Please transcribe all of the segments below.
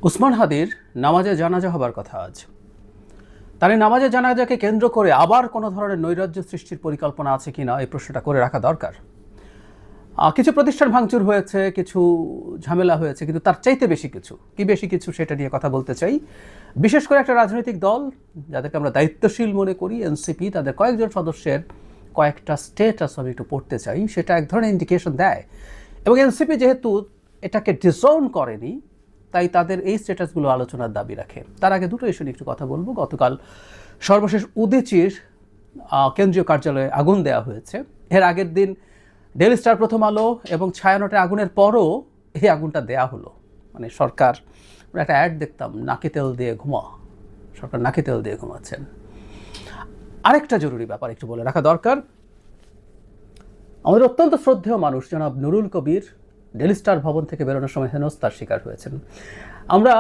ওসমান হাদির নামাজে জানাজা হবার কথা আজ। তার এই নামাজে জানাজাকে কেন্দ্র করে আবার কোনো ধরনের নৈরাজ্য সৃষ্টির পরিকল্পনা আছে কিনা এই প্রশ্নটা করে রাখা দরকার। কিছু প্রতিষ্ঠান ভাঙচুর হয়েছে, কিছু ঝামেলা হয়েছে, কিন্তু তার চাইতে বেশি কিছু সেটা নিয়ে কথা বলতে চাই। বিশেষ করে একটা রাজনৈতিক দল যাদেরকে আমরা দায়িত্বশীল মনে করি, এনসিপি, তাদের কয়েকজন সদস্যের কয়েকটা স্টেটাস আমি একটু পড়তে চাই। সেটা এক ধরনের ইন্ডিকেশন দেয়, এবং এনসিপি যেহেতু এটাকে ডিসওন করেনি, তাই তাদের এই স্ট্যাটাসগুলো আলোচনার দাবি রাখে। তার আগে দুটো ইস্যু নিয়ে একটু কথা বলবো। গতকাল সর্বশেষ উদীচীর কেন্দ্রীয় কার্যালয়ে আগুন দেওয়া হয়েছে। এর আগের দিন ডেইলি স্টার, প্রথম আলো এবং ছায়ানটে আগুনের পরও এই আগুনটা দেয়া হলো। মানে সরকার, একটা অ্যাড দেখতাম, নাকে তেল দিয়ে ঘুমা, সরকার নাকে তেল দিয়ে ঘুমাচ্ছেন। আরেকটা জরুরি ব্যাপার একটু বলে রাখা দরকার। আমাদের অত্যন্ত শ্রদ্ধেয় মানুষ জনাব নুরুল কবির ডেইলি স্টার ভবন থেকে বেরোনোর সময় হেনস্থার শিকার হয়েছেন। আমরা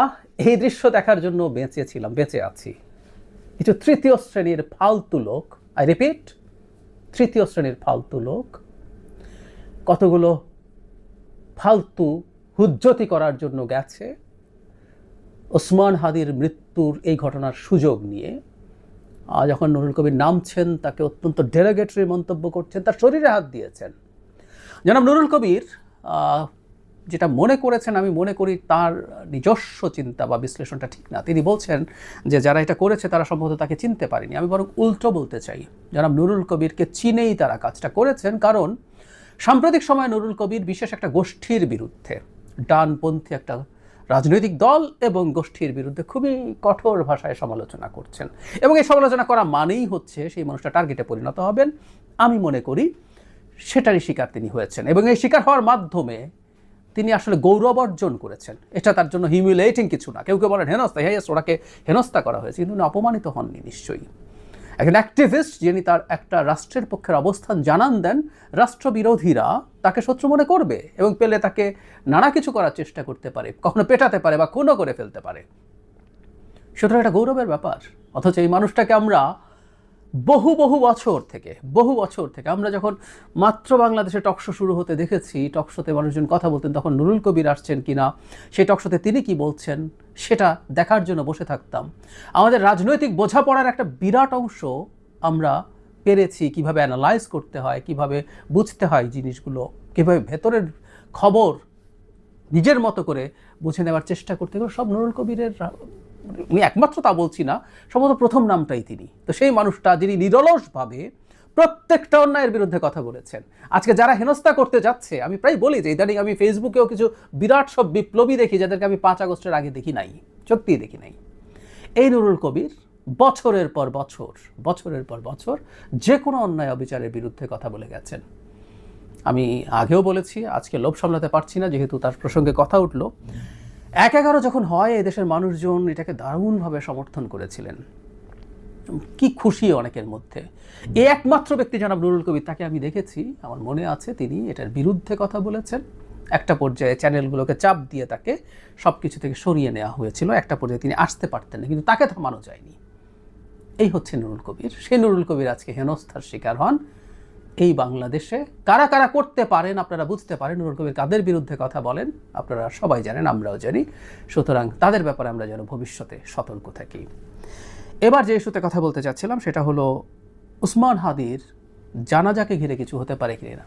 এই দৃশ্য দেখার জন্য বেঁচে আছি। কিছু তৃতীয় শ্রেণীর ফালতু লোক, আই রিপিট, তৃতীয় শ্রেণীর ফালতু লোক কতগুলো ফালতু হুজ্জতি করার জন্য গেছে ওসমান হাদির মৃত্যুর এই ঘটনার সুযোগ নিয়ে। যখন নুরুল কবির নামছেন, তাকে অত্যন্ত ডেরোগেটরি মন্তব্য করছেন, তার শরীরে হাত দিয়েছেন। জনাব নুরুল কবির যেটা মনে করেছেন, আমি মনে করি তার নিজস্ব চিন্তা বা বিশ্লেষণটা ঠিক না। তিনি বলছেন যে যারা এটা করেছে তারা সম্ভবত তাকে চিনতে পারেনি। আমি বরং উল্টো বলতে চাই, জনাব নুরুল কবিরকে চিনেই তারা কাজটা করেছেন। কারণ সাম্প্রতিক সময়ে নুরুল কবির বিশেষ একটা গোষ্ঠীর বিরুদ্ধে, ডানপন্থী একটা রাজনৈতিক দল এবং গোষ্ঠীর বিরুদ্ধে খুবই কঠোর ভাষায় সমালোচনা করছেন, এবং এই সমালোচনা করা মানেই হচ্ছে সেই মানুষটা টার্গেটে পরিণত হবেন। আমি মনে করি সেটারই শিকার তিনি হয়েছেন, এবং এই শিকার হওয়ার মাধ্যমে তিনি আসলে গৌরব অর্জন করেছেন। এটা তার জন্য হিউমিলেটিং কিছু না। কেউ বলেন হেনস্থা, ওনাকে হেনস্থা করা হয়েছে, কিন্তু উনি অপমানিত হননি নিশ্চয়ই। একজন অ্যাক্টিভিস্ট যিনি তার একটা রাষ্ট্রের পক্ষের অবস্থান জানান দেন, রাষ্ট্রবিরোধীরা তাকে শত্রু মনে করবে এবং পেলে তাকে নানা কিছু করার চেষ্টা করতে পারে, কখনো পেটাতে পারে বা খুনও করে ফেলতে পারে। সুতরাং এটা গৌরবের ব্যাপার। অথচ এই মানুষটাকে আমরা বহু বছর থেকে আমরা যখন মাত্র বাংলাদেশে টকশো শুরু হতে দেখেছি, টকশোতে মানুষজন কথা বলতেন, তখন নুরুল কবির আসছেন কিনা, সেই টকশোতে তিনি কি বলছেন সেটা দেখার জন্য বসে থাকতাম। আমাদের রাজনৈতিক বোঝাপড়ার একটা বিরাট অংশ আমরা পেরেছি কিভাবে অ্যানালাইজ করতে হয়, কিভাবে বুঝতে হয় জিনিসগুলো, কিভাবে ভেতরের খবর নিজের মতো করে বুঝে নেওয়ার চেষ্টা করতে হবে। সব নুরুল কবিরের, আমি একমাত্র তা বলছি না, সম্ভবত প্রথম নামটাই তিনি। তো সেই মানুষটা যিনি নিরলসভাবে প্রত্যেকটা অন্যায়ের বিরুদ্ধে কথা বলেছেন। আজকে যারা হেনস্থা করতে যাচ্ছে, আমি প্রায় বলি যে ইদানিং আমি ফেসবুকেও কিছু বিরাট সব বিপ্লবী দেখি যাদেরকে আমি 5 আগস্টের আগে দেখি নাই, সত্যিই দেখি নাই। এই নুরুল কবির বছরের পর বছর যে কোনো অন্যায় অবিচারের বিরুদ্ধে কথা বলে গেছেন। আমি আগেও বলেছি, আজকে লোভ সামলাতে পারছি না যেহেতু তার প্রসঙ্গে কথা উঠলো। 1/11 যখন হয়, এদেশের মানুষজন এটাকে দারুণভাবে সমর্থন করেছিলেন। কি খুশি অনেকের মধ্যে। এই একমাত্র ব্যক্তি জনাব নুরুল কবির, তাকে আমি দেখেছি, আমার মনে আছে তিনি এটার বিরুদ্ধে কথা বলেছেন। একটা পর্যায়ে চ্যানেলগুলোকে চাপ দিয়ে তাকে সব কিছু থেকে সরিয়ে নেওয়া হয়েছিল। একটা পর্যায়ে তিনি আসতে পারতেন না, কিন্তু তাকে থামানো যায়নি। এই হচ্ছে নুরুল কবির। সেই নুরুল কবির আজকে হেনস্থার শিকার হন। এই বাংলাদেশে কারা কারা করতে পারেন আপনারা বুঝতে পারেন। নুরুল কবির কাদের বিরুদ্ধে কথা বলেন আপনারা সবাই জানেন, আমরাও জানি। সুতরাং তাদের ব্যাপারে আমরা যেন ভবিষ্যতে সতর্ক থাকি। এবার যে ইস্যুতে কথা বলতে চাচ্ছিলাম সেটা হলো ওসমান হাদির জানাজাকে ঘিরে কিছু হতে পারে কিনা।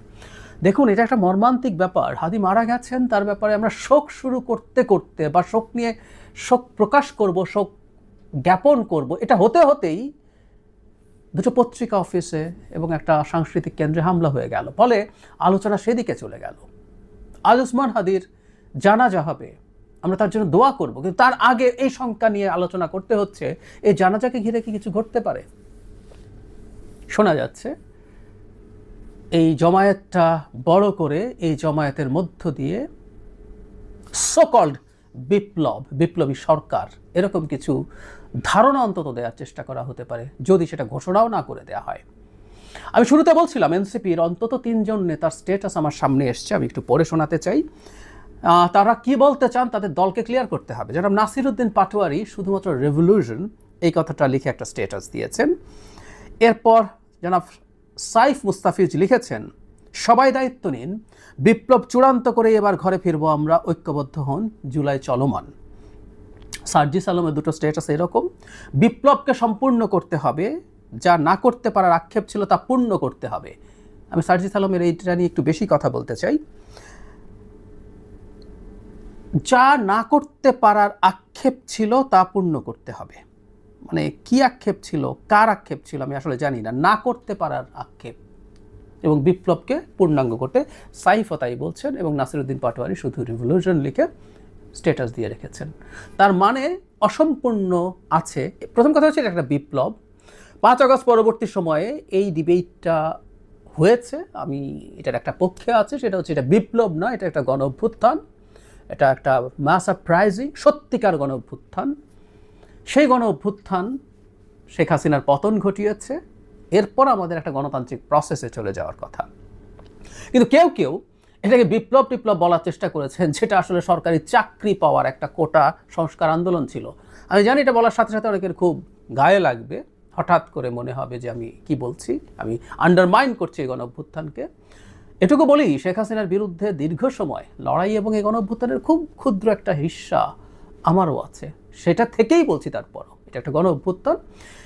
দেখুন, এটা একটা মর্মান্তিক ব্যাপার। হাদি মারা গেছেন, তার ব্যাপারে আমরা শোক শুরু করতে বা শোক নিয়ে শোক প্রকাশ করব, শোক জ্ঞাপন করব, এটা হতেই দুটো পত্রিকা অফিসে এবং একটা সাংস্কৃতিক কেন্দ্রে হামলা হয়ে গেল। ফলে আলোচনা সেদিকে চলে গেল। আজ ওসমান হাদির জানাজা হবে, আমরা তার জন্য দোয়া করব, কিন্তু তার আগে এই শঙ্কা নিয়ে আলোচনা করতে হচ্ছে এই জানাজাকে ঘিরে কি কিছু ঘটতে পারে। শোনা যাচ্ছে এই জমায়েতটা বড় করে, এই জমায়েতের মধ্য দিয়ে সো-কল্ড বিপ্লবী সরকার, এরকম কিছু ধারণা অন্তত দেওয়ার চেষ্টা করা হতে পারে, যদি সেটা ঘোষণাও না করে দেওয়া হয়। আমি শুরুতে বলছিলাম এনসিপির অন্তত 3 জন নেতার স্ট্যাটাস আমার সামনে এসছে, আমি একটু পড়ে শোনাতে চাই। তারা কি বলতে চান তাদের দলকে ক্লিয়ার করতে হবে। জনাব নাসিরউদ্দিন পাটোয়ারি শুধুমাত্র রেভলিউশন এই কথাটা লিখে একটা স্ট্যাটাস দিয়েছেন। এরপর জনাব সাইফ মুস্তাফিজ লিখেছেন, সবাই দায়িত্ব নিন, বিপ্লব চূড়ান্ত করে এবার ঘরে ফিরবো আমরা, ঐক্যবদ্ধ হন, জুলাই চলমান। সার্জিস আলমের দুটো স্টেটাস এরকম, বিপ্লবকে সম্পূর্ণ করতে হবে, যা না করতে পারার আক্ষেপ ছিল তা পূর্ণ করতে হবে। আমি সার্জিস আলমের এইটা নিয়ে একটু বেশি কথা বলতে চাই। যা না করতে পারার আক্ষেপ ছিল তা পূর্ণ করতে হবে, মানে কি আক্ষেপ ছিল, কার আক্ষেপ ছিল আমি আসলে জানি না, না করতে পারার আক্ষেপ, এবং বিপ্লবকে পূর্ণাঙ্গ করতে সাইফও তাই বলছেন, এবং নাসিরুদ্দিন পাটোয়ারি শুধু রিভলিউশন লিখে স্ট্যাটাস দিয়ে রেখেছেন। তার মানে অসম্পূর্ণ আছে। প্রথম কথা হচ্ছে এটা একটা বিপ্লব। 5 আগস্ট পরবর্তী সময়ে এই ডিবেটটা হয়েছে, আমি এটার একটা পক্ষে আছে, সেটা হচ্ছে এটা বিপ্লব না, এটা একটা গণ অভ্যুত্থান, এটা একটা মাস আপরাইজিং, সত্যিকার গণ অভ্যুত্থান। সেই গণ অভ্যুত্থান শেখ হাসিনার পতন ঘটিয়েছে, এরপর আমাদের একটা গণতান্ত্রিক প্রসেসে চলে যাওয়ার কথা। কিন্তু কেউ কেউ এটাকে বিপ্লব টিপ্লব বলার চেষ্টা করেছেন, যেটা আসলে সরকারি চাকরি পাওয়ার একটা কোটা সংস্কার আন্দোলন ছিল। আমি জানি এটা বলার সাথে সাথে অনেকের খুব গায়ে লাগবে, হঠাৎ করে মনে হবে যে আমি কি বলছি, আমি আন্ডারমাইন করছি এই গণ অভ্যুত্থানকে। এটুকু বলি, শেখ হাসিনার বিরুদ্ধে দীর্ঘ সময় লড়াই এবং এই গণ অভ্যুত্থানের খুব ক্ষুদ্র একটা হিস্সা আমারও আছে, সেটা থেকেই বলছি তারপরও এটা একটা গণ অভ্যুত্থান।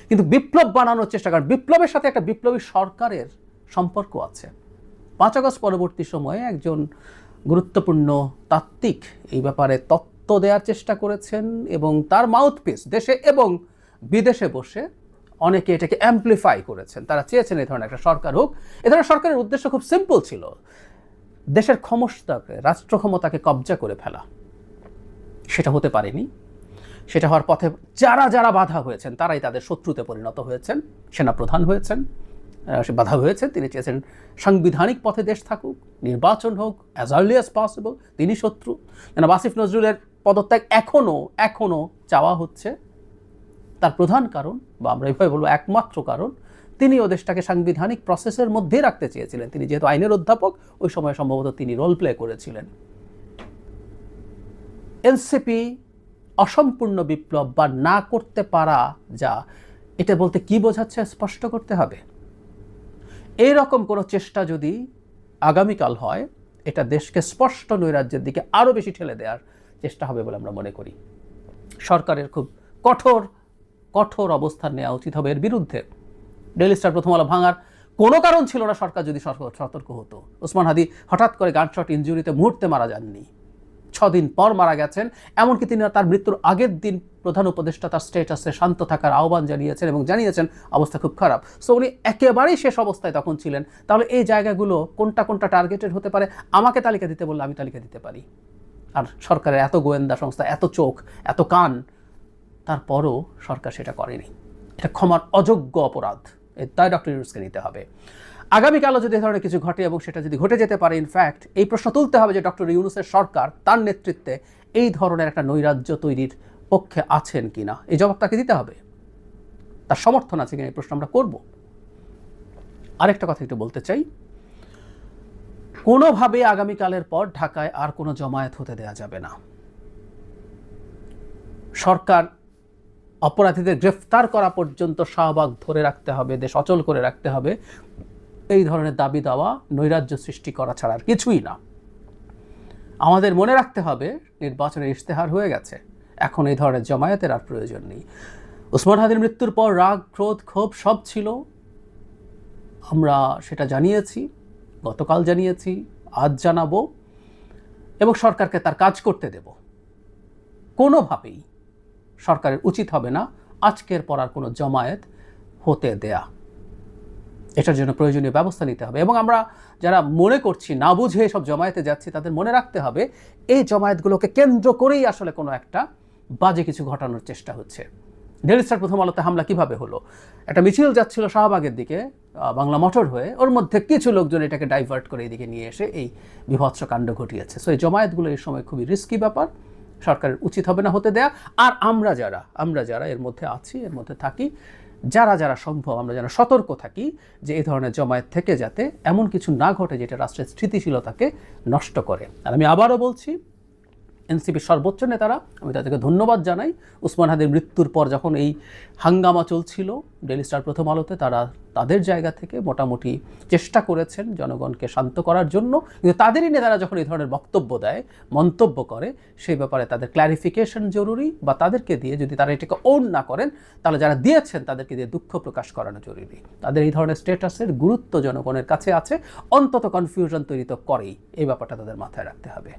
কিন্তু বিপ্লব বানানোর চেষ্টা করেন, বিপ্লবের সাথে একটা বিপ্লবী সরকারের সম্পর্ক আছে। 5 আগস্ট পরবর্তী সময়ে একজন গুরুত্বপূর্ণ তাত্ত্বিক এই ব্যাপারে তত্ত্ব দেওয়ার চেষ্টা করেছেন, এবং তার মাউথপিস দেশে এবং বিদেশে বসে অনেকে এটাকে অ্যাম্প্লিফাই করেছেন। তারা চেয়েছেন এই ধরনের একটা সরকার হোক। এ ধরনের সরকারের উদ্দেশ্য খুব সিম্পল ছিল, দেশের ক্ষমতাকে, রাষ্ট্র ক্ষমতাকে কবজা করে ফেলা। সেটা হতে পারেনি। সেটা হওয়ার পথে যারা যারা বাধা হয়েছেন তারাই তাদের শত্রুতে পরিণত হয়েছেন। সেনাপ্রধান হয়েছেন, সে বাধা হয়েছে, তিনি চেয়েছেন সাংবিধানিক পথে দেশ থাকুক, নির্বাচন হোক অ্যাজ আর্লি অ্যাজ পসিবল, তিনি শত্রু। যেন আসিফ নজরুলের পদত্যাগ এখনও চাওয়া হচ্ছে। তার প্রধান কারণ, বা আমরা এইভাবে বলবো একমাত্র কারণ, তিনি ও দেশটাকে সাংবিধানিক প্রসেসের মধ্যে রাখতে চেয়েছিলেন। তিনি যেহেতু আইনের অধ্যাপক, ওই সময় সম্ভবত তিনি রোল প্লে করেছিলেন। এনসিপি অসম্পূর্ণ বিপ্লব বা না করতে পারা, যা এটা বলতে কি বোঝাচ্ছে স্পষ্ট করতে হবে। এই রকম কোনো চেষ্টা যদি আগামীকাল হয়, এটা দেশকে স্পষ্ট নৈরাজ্যের দিকে আরও বেশি ঠেলে দেওয়ার চেষ্টা হবে বলে আমরা মনে করি। সরকারের খুব কঠোর অবস্থান নেওয়া উচিত হবে এর বিরুদ্ধে। ডেইলি স্টার প্রথম আলো ভাঙার কোনো কারণ ছিল না সরকার যদি সতর্ক হতো। ওসমান হাদি হঠাৎ করে গানশট ইনজুরিতে মুহূর্তে মারা যাননি, 6 দিন পর মারা গেছেন। এমনকি তিনি তার মৃত্যুর আগের দিন প্রধান উপদেষ্টা তার স্ট্যাটাসে শান্ত থাকার আহ্বান জানিয়েছেন এবং জানিয়েছেন অবস্থা খুব খারাপ। সো উনি একেবারেই শেষ অবস্থায় তখন ছিলেন। তাহলে এই জায়গাগুলো কোনটা টার্গেটেড হতে পারে, আমাকে তালিকা দিতে বললে আমি তালিকা দিতে পারি। আর সরকারের এত গোয়েন্দা সংস্থা, এত চোখ, এত কান, তারপরও সরকার সেটা করেনি। এটা ক্ষমার অযোগ্য অপরাধ, তাই ডক্টর ইউনূসকে নিতে হবে। আগামীকালও যদি এ ধরনের কিছু ঘটে, এবং সেটা যদি ঘটে যেতে পারে, ইনফ্যাক্ট এই প্রশ্ন তুলতে হবে যে ডক্টর ইউনূসের সরকার তার নেতৃত্বে এই ধরনের একটা নৈরাজ্য তৈরির পক্ষে আছেন কিনা, এই জবাব তাকে দিতে হবে। তার সমর্থন আছে কিনা এই প্রশ্ন আমরা করব। আরেকটা কথা একটু বলতে চাই, কোনোভাবে আগামীকালের পর ঢাকায় আর কোনো জমায়েত হতে দেওয়া যাবে না। সরকার অপরাধীদের গ্রেফতার করা পর্যন্ত শাহবাগ ধরে রাখতে হবে, দেশ অচল করে রাখতে হবে। এই ধরনের দাবি দেওয়া নৈরাজ্য সৃষ্টি করা ছাড়া আর কিছুই না। আমাদের মনে রাখতে হবে নির্বাচনের ইশতেহার হয়ে গেছে, এখন এই ধরনের জমায়েতের আর প্রয়োজন নেই। ওসমান হাদির মৃত্যুর পর রাগ, ক্রোধ, ক্ষোভ সব ছিল, আমরা সেটা জানিয়েছি, গতকাল জানিয়েছি, আজ জানাবো, এবং সরকারকে তার কাজ করতে দেব। কোনোভাবেই সরকারের উচিত হবে না আজকের পর আর কোনো জমায়েত হতে দেয়া। এটার জন্য প্রয়োজনীয় ব্যবস্থা নিতে হবে। এবং আমরা যারা মনে করছি না বুঝে সব জমায়েতে যাচ্ছি, তাদের মনে রাখতে হবে এই জমায়েতগুলোকে কেন্দ্র করেই আসলে কোনো একটা বাজে কিছু ঘটানোর চেষ্টা হচ্ছে। ডেইলি স্টার প্রথম আলোতে হামলা কিভাবে হলো? একটা মিছিল যাচ্ছিল শাহবাগের দিকে বাংলা মোটর হয়ে, ওর মধ্যে কিছু লোকজন এটাকে ডাইভার্ট করে এদিকে নিয়ে এসে এই বিভৎস কাণ্ড ঘটিয়েছে। সো এই জমায়েতগুলো এই সময় খুবই রিস্কি ব্যাপার, সরকারের উচিত হবে না হতে দেয়া। আর আমরা যারা এর মধ্যে আছি, এর মধ্যে থাকি, যারা সম্ভব আমরা যেন সতর্ক থাকি যে এই ধরনের জমায়েত থেকে যাতে এমন কিছু না ঘটে যেটা রাষ্ট্রের স্থিতিশীলতাকে নষ্ট করে। আর আমি আবারও বলছি, এনসিপির সর্বোচ্চ নেতারা, আমি তাদেরকে ধন্যবাদ জানাই। উসমান হাদির মৃত্যুর পর যখন এই হাঙ্গামা চলছিল ডেইলি স্টার প্রথম আলোতে, তারা তাদের জায়গা থেকে মোটামুটি চেষ্টা করেছেন জনগণকে শান্ত করার জন্য। কিন্তু তাদেরই নেতারা যখন এই ধরনের বক্তব্য দেয়, মন্তব্য করে, সেই ব্যাপারে তাদের ক্ল্যারিফিকেশন জরুরি, বা তাদেরকে দিয়ে, যদি তারা এটাকে ওন না করেন, তাহলে যারা দিয়েছেন তাদেরকে দিয়ে দুঃখ প্রকাশ করানো জরুরি। তাদের এই ধরনের স্ট্যাটাসের গুরুত্ব জনগণের কাছে আছে, অন্তত কনফিউশন তৈরি তো করেই, এই ব্যাপারটা তাদের মাথায় রাখতে হবে।